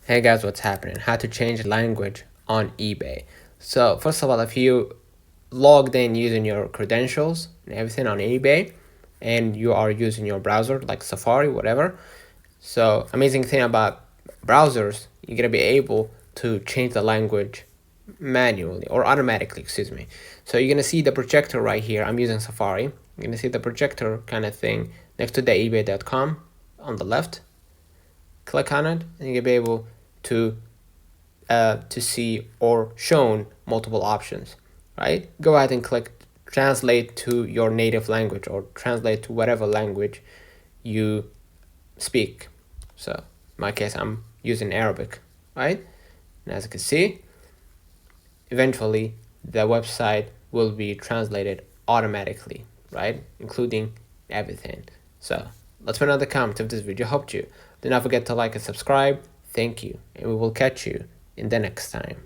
Hey guys, what's happening? How to change language on eBay. So first of all, if you logged in using your credentials and everything on eBay and you are using your browser like Safari, whatever. So amazing thing about browsers, you're gonna be able to change the language manually or automatically, excuse me. So you're gonna see the projector right here. I'm using Safari. You're gonna see the projector kind of thing next to the ebay.com on the left. Click on it and you'll be able to see or shown multiple options, right? Go ahead and click translate to your native language or translate to whatever language you speak. So in my case, I'm using Arabic, right? And as you can see, eventually the website will be translated automatically, right? Including everything. So let's find out the comment if this video helped you. Do not forget to like and subscribe. Thank you, and we will catch you in the next time.